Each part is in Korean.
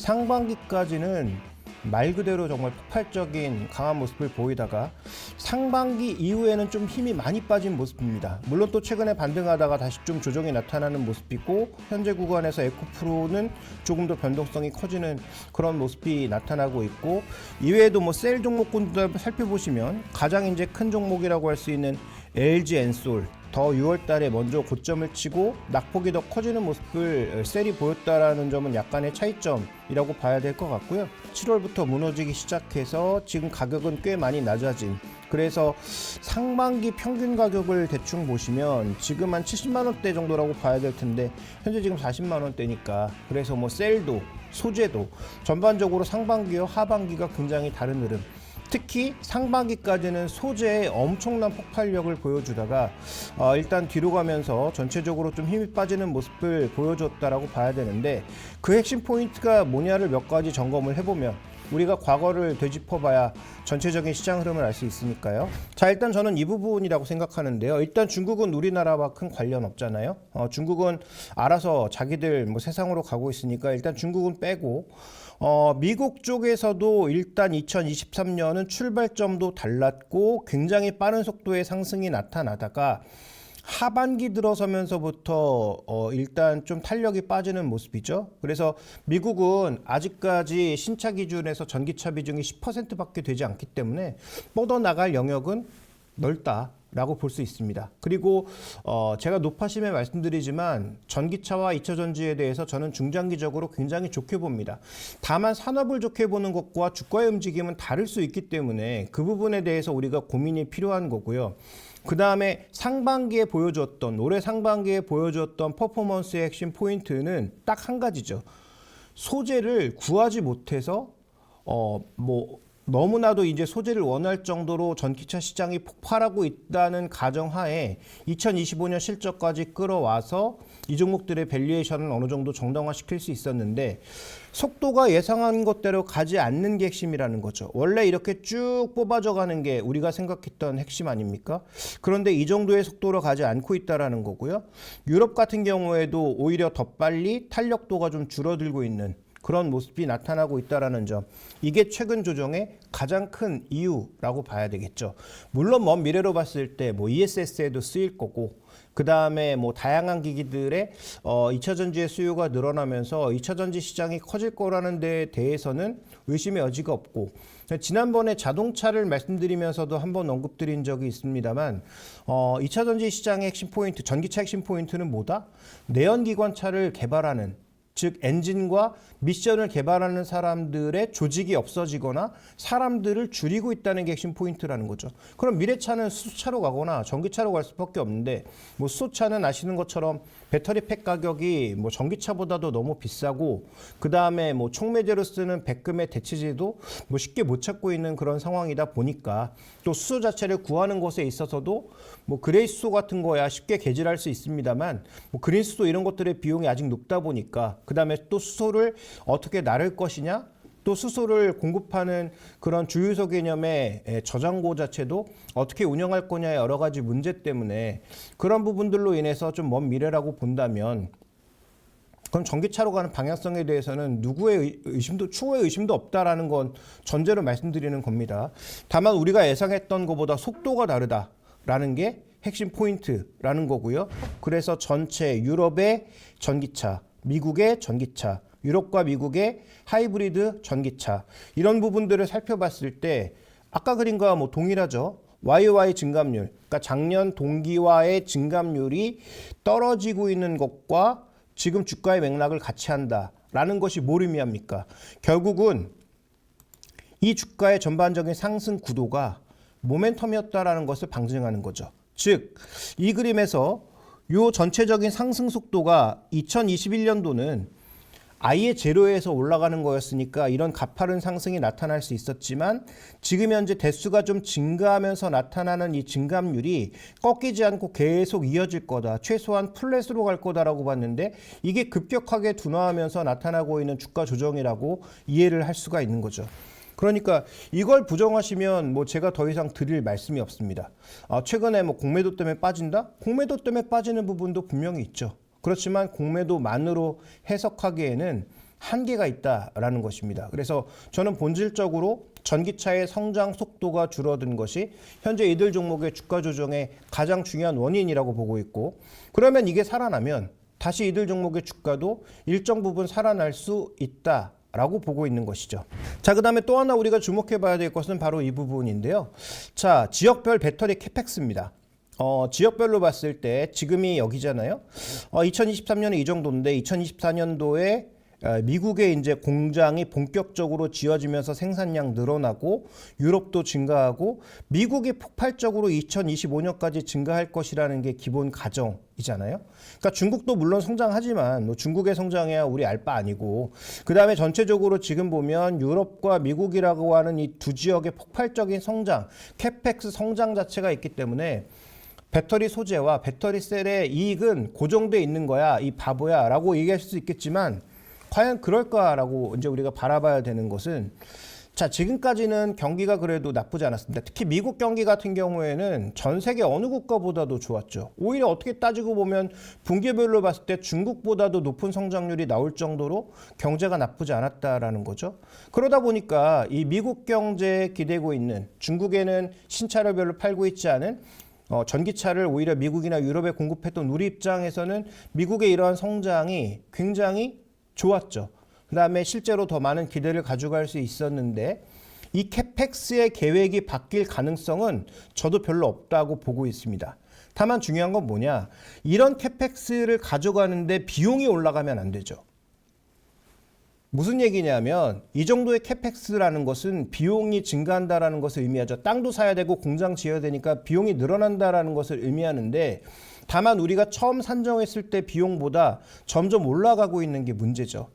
상반기까지는 말 그대로 정말 폭발적인 강한 모습을 보이다가 상반기 이후에는 좀 힘이 많이 빠진 모습입니다. 물론 또 최근에 반등하다가 다시 좀 조정이 나타나는 모습이고 현재 구간에서 에코프로는 조금 더 변동성이 커지는 그런 모습이 나타나고 있고 이외에도 뭐 셀 종목군들 살펴보시면 가장 이제 큰 종목이라고 할 수 있는 LG 엔솔 더 6월 달에 먼저 고점을 치고 낙폭이 더 커지는 모습을 셀이 보였다라는 점은 약간의 차이점이라고 봐야 될 것 같고요. 7월부터 무너지기 시작해서 지금 가격은 꽤 많이 낮아진, 그래서 상반기 평균 가격을 대충 보시면 지금 한 70만 원대 정도라고 봐야 될 텐데 현재 지금 40만 원대니까, 그래서 뭐 셀도 소재도 전반적으로 상반기와 하반기가 굉장히 다른 흐름. 특히 상반기까지는 소재의 엄청난 폭발력을 보여주다가 일단 뒤로 가면서 전체적으로 좀 힘이 빠지는 모습을 보여줬다라고 봐야 되는데, 그 핵심 포인트가 뭐냐를 몇 가지 점검을 해보면 우리가 과거를 되짚어봐야 전체적인 시장 흐름을 알 수 있으니까요. 자, 일단 저는 이 부분이라고 생각하는데요. 일단 중국은 우리나라와 큰 관련 없잖아요. 중국은 알아서 자기들 뭐 세상으로 가고 있으니까 일단 중국은 빼고, 미국 쪽에서도 일단 2023년은 출발점도 달랐고 굉장히 빠른 속도의 상승이 나타나다가 하반기 들어서면서부터 일단 좀 탄력이 빠지는 모습이죠. 그래서 미국은 아직까지 신차 기준에서 전기차 비중이 10%밖에 되지 않기 때문에 뻗어나갈 영역은 넓다라고 볼 수 있습니다. 그리고 제가 높아심에 말씀드리지만 전기차와 2차 전지에 대해서 저는 중장기적으로 굉장히 좋게 봅니다. 다만 산업을 좋게 보는 것과 주가의 움직임은 다를 수 있기 때문에 그 부분에 대해서 우리가 고민이 필요한 거고요. 그 다음에 상반기에 보여줬던, 올해 상반기에 보여줬던 퍼포먼스의 핵심 포인트는 딱 한 가지죠. 소재를 구하지 못해서 너무나도 이제 소재를 원할 정도로 전기차 시장이 폭발하고 있다는 가정하에 2025년 실적까지 끌어와서 이 종목들의 밸류에이션을 어느 정도 정당화시킬 수 있었는데 속도가 예상한 것대로 가지 않는 게 핵심이라는 거죠. 원래 이렇게 쭉 뽑아져 가는 게 우리가 생각했던 핵심 아닙니까? 그런데 이 정도의 속도로 가지 않고 있다는 거고요. 유럽 같은 경우에도 오히려 더 빨리 탄력도가 좀 줄어들고 있는 그런 모습이 나타나고 있다는 점, 이게 최근 조정의 가장 큰 이유라고 봐야 되겠죠. 물론 먼 미래로 봤을 때 뭐 ESS에도 쓰일 거고, 그 다음에 뭐 다양한 기기들의 2차 전지의 수요가 늘어나면서 2차 전지 시장이 커질 거라는 데에 대해서는 의심의 여지가 없고, 지난번에 자동차를 말씀드리면서도 한번 언급드린 적이 있습니다만 2차 전지 시장의 핵심 포인트, 전기차 핵심 포인트는 뭐다? 내연기관차를 개발하는, 즉 엔진과 미션을 개발하는 사람들의 조직이 없어지거나 사람들을 줄이고 있다는 게 핵심 포인트라는 거죠. 그럼 미래차는 수소차로 가거나 전기차로 갈 수밖에 없는데, 뭐 수소차는 아시는 것처럼 배터리 팩 가격이 뭐 전기차보다도 너무 비싸고, 그 다음에 뭐 촉매제로 쓰는 백금의 대체제도 뭐 쉽게 못 찾고 있는 그런 상황이다 보니까, 또 수소 자체를 구하는 것에 있어서도 뭐 그레이 수소 같은 거야 쉽게 개질할 수 있습니다만, 뭐 그린 수소 이런 것들의 비용이 아직 높다 보니까, 그 다음에 또 수소를 어떻게 나를 것이냐, 또 수소를 공급하는 그런 주유소 개념의 저장고 자체도 어떻게 운영할 거냐의 여러 가지 문제 때문에 그런 부분들로 인해서 좀 먼 미래라고 본다면, 그럼 전기차로 가는 방향성에 대해서는 누구의 의심도, 추호의 의심도 없다라는 건 전제로 말씀드리는 겁니다. 다만 우리가 예상했던 것보다 속도가 다르다라는 게 핵심 포인트라는 거고요. 그래서 전체 유럽의 전기차, 미국의 전기차, 유럽과 미국의 하이브리드 전기차, 이런 부분들을 살펴봤을 때 아까 그림과 뭐 동일하죠. YOY 증감률, 그러니까 작년 동기와의 증감률이 떨어지고 있는 것과 지금 주가의 맥락을 같이 한다라는 것이 뭘 의미합니까? 결국은 이 주가의 전반적인 상승 구도가 모멘텀이었다라는 것을 방증하는 거죠. 즉, 이 그림에서 요 전체적인 상승 속도가 2021년도는 아예 제로에서 올라가는 거였으니까 이런 가파른 상승이 나타날 수 있었지만, 지금 현재 대수가 좀 증가하면서 나타나는 이 증감률이 꺾이지 않고 계속 이어질 거다, 최소한 플랫으로 갈 거다라고 봤는데, 이게 급격하게 둔화하면서 나타나고 있는 주가 조정이라고 이해를 할 수가 있는 거죠. 그러니까 이걸 부정하시면 뭐 제가 더 이상 드릴 말씀이 없습니다. 최근에 뭐 공매도 때문에 빠진다? 공매도 때문에 빠지는 부분도 분명히 있죠. 그렇지만 공매도만으로 해석하기에는 한계가 있다라는 것입니다. 그래서 저는 본질적으로 전기차의 성장 속도가 줄어든 것이 현재 이들 종목의 주가 조정의 가장 중요한 원인이라고 보고 있고, 그러면 이게 살아나면 다시 이들 종목의 주가도 일정 부분 살아날 수 있다라고 보고 있는 것이죠. 자, 그다음에 또 하나 우리가 주목해 봐야 될 것은 바로 이 부분인데요. 자, 지역별 배터리 캐펙스입니다. 지역별로 봤을 때 지금이 여기잖아요. 2023년에 이 정도인데 2024년도에 미국의 이제 공장이 본격적으로 지어지면서 생산량 늘어나고 유럽도 증가하고 미국이 폭발적으로 2025년까지 증가할 것이라는 게 기본 가정이잖아요. 그러니까 중국도 물론 성장하지만 뭐 중국의 성장이야 우리 알 바 아니고, 그다음에 전체적으로 지금 보면 유럽과 미국이라고 하는 이 두 지역의 폭발적인 성장, 캐펙스 성장 자체가 있기 때문에 배터리 소재와 배터리 셀의 이익은 고정돼 있는 거야, 이 바보야 라고 얘기할 수 있겠지만 과연 그럴까라고 이제 우리가 바라봐야 되는 것은, 자, 지금까지는 경기가 그래도 나쁘지 않았습니다. 특히 미국 경기 같은 경우에는 전 세계 어느 국가보다도 좋았죠. 오히려 어떻게 따지고 보면 분기별로 봤을 때 중국보다도 높은 성장률이 나올 정도로 경제가 나쁘지 않았다라는 거죠. 그러다 보니까 이 미국 경제에 기대고 있는, 중국에는 신차를 별로 팔고 있지 않은 전기차를 오히려 미국이나 유럽에 공급했던 우리 입장에서는 미국의 이러한 성장이 굉장히 좋았죠. 그 다음에 실제로 더 많은 기대를 가져갈 수 있었는데 이 캐펙스의 계획이 바뀔 가능성은 저도 별로 없다고 보고 있습니다. 다만 중요한 건 뭐냐, 이런 캐펙스를 가져가는데 비용이 올라가면 안 되죠. 무슨 얘기냐면 이 정도의 캐펙스라는 것은 비용이 증가한다라는 것을 의미하죠. 땅도 사야 되고 공장 지어야 되니까 비용이 늘어난다라는 것을 의미하는데, 다만 우리가 처음 산정했을 때 비용보다 점점 올라가고 있는 게 문제죠.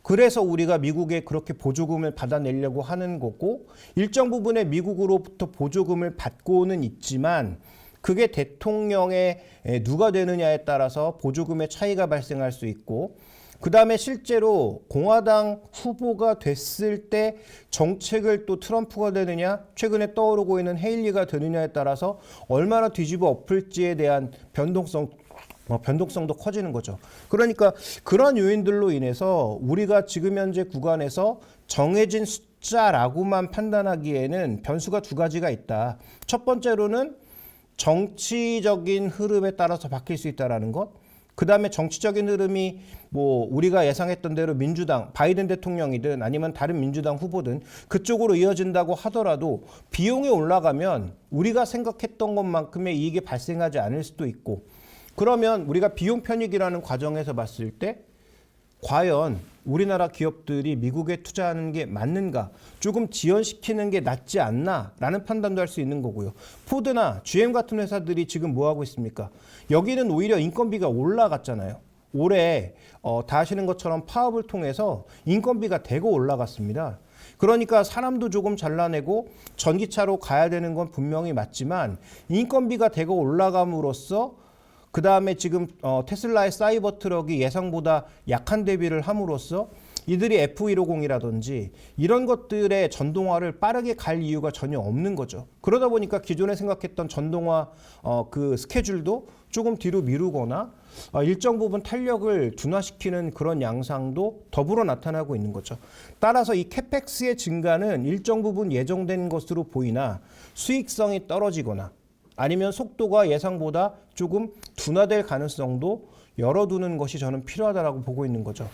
그래서 우리가 미국에 그렇게 보조금을 받아내려고 하는 거고, 일정 부분의 미국으로부터 보조금을 받고는 있지만 그게 대통령의 누가 되느냐에 따라서 보조금의 차이가 발생할 수 있고, 그 다음에 실제로 공화당 후보가 됐을 때 정책을 또 트럼프가 되느냐, 최근에 떠오르고 있는 헤일리가 되느냐에 따라서 얼마나 뒤집어 엎을지에 대한 변동성도 커지는 거죠. 그러니까 그런 요인들로 인해서 우리가 지금 현재 구간에서 정해진 숫자라고만 판단하기에는 변수가 두 가지가 있다. 첫 번째로는 정치적인 흐름에 따라서 바뀔 수 있다는 것. 그 다음에 정치적인 흐름이 뭐 우리가 예상했던 대로 민주당, 바이든 대통령이든 아니면 다른 민주당 후보든 그쪽으로 이어진다고 하더라도 비용이 올라가면 우리가 생각했던 것만큼의 이익이 발생하지 않을 수도 있고, 그러면 우리가 비용 편익이라는 과정에서 봤을 때 과연 우리나라 기업들이 미국에 투자하는 게 맞는가, 조금 지연시키는 게 낫지 않나라는 판단도 할 수 있는 거고요. 포드나 GM 같은 회사들이 지금 뭐 하고 있습니까? 여기는 오히려 인건비가 올라갔잖아요. 올해 다 아시는 것처럼 파업을 통해서 인건비가 대거 올라갔습니다. 그러니까 사람도 조금 잘라내고 전기차로 가야 되는 건 분명히 맞지만 인건비가 대거 올라감으로써, 그 다음에 지금 테슬라의 사이버 트럭이 예상보다 약한 대비를 함으로써 이들이 F150이라든지 이런 것들의 전동화를 빠르게 갈 이유가 전혀 없는 거죠. 그러다 보니까 기존에 생각했던 전동화 그 스케줄도 조금 뒤로 미루거나 일정 부분 탄력을 둔화시키는 그런 양상도 더불어 나타나고 있는 거죠. 따라서 이 캐펙스의 증가는 일정 부분 예정된 것으로 보이나 수익성이 떨어지거나 아니면 속도가 예상보다 조금 둔화될 가능성도 열어두는 것이 저는 필요하다고 보고 있는 거죠.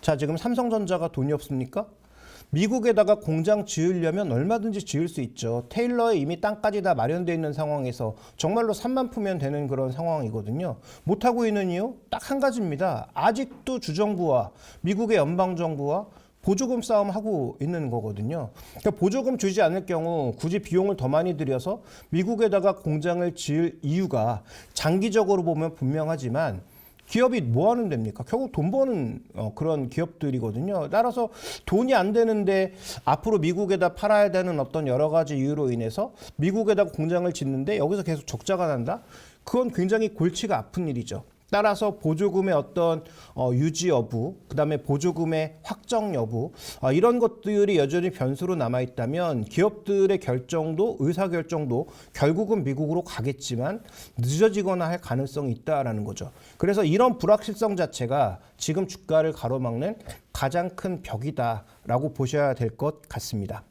자, 지금 삼성전자가 돈이 없습니까? 미국에다가 공장 지으려면 얼마든지 지을 수 있죠. 테일러에 이미 땅까지 다 마련되어 있는 상황에서 정말로 산만 푸면 되는 그런 상황이거든요. 못하고 있는 이유 딱 한 가지입니다. 아직도 주정부와 미국의 연방정부와 보조금 싸움하고 있는 거거든요. 그러니까 보조금 주지 않을 경우 굳이 비용을 더 많이 들여서 미국에다가 공장을 지을 이유가 장기적으로 보면 분명하지만 기업이 뭐 하는 데입니까? 결국 돈 버는 그런 기업들이거든요. 따라서 돈이 안 되는데 앞으로 미국에다 팔아야 되는 어떤 여러 가지 이유로 인해서 미국에다 공장을 짓는데 여기서 계속 적자가 난다? 그건 굉장히 골치가 아픈 일이죠. 따라서 보조금의 어떤 유지 여부, 그다음에 보조금의 확정 여부 이런 것들이 여전히 변수로 남아 있다면 기업들의 결정도 의사결정도 결국은 미국으로 가겠지만 늦어지거나 할 가능성이 있다라는 거죠. 그래서 이런 불확실성 자체가 지금 주가를 가로막는 가장 큰 벽이다라고 보셔야 될 것 같습니다.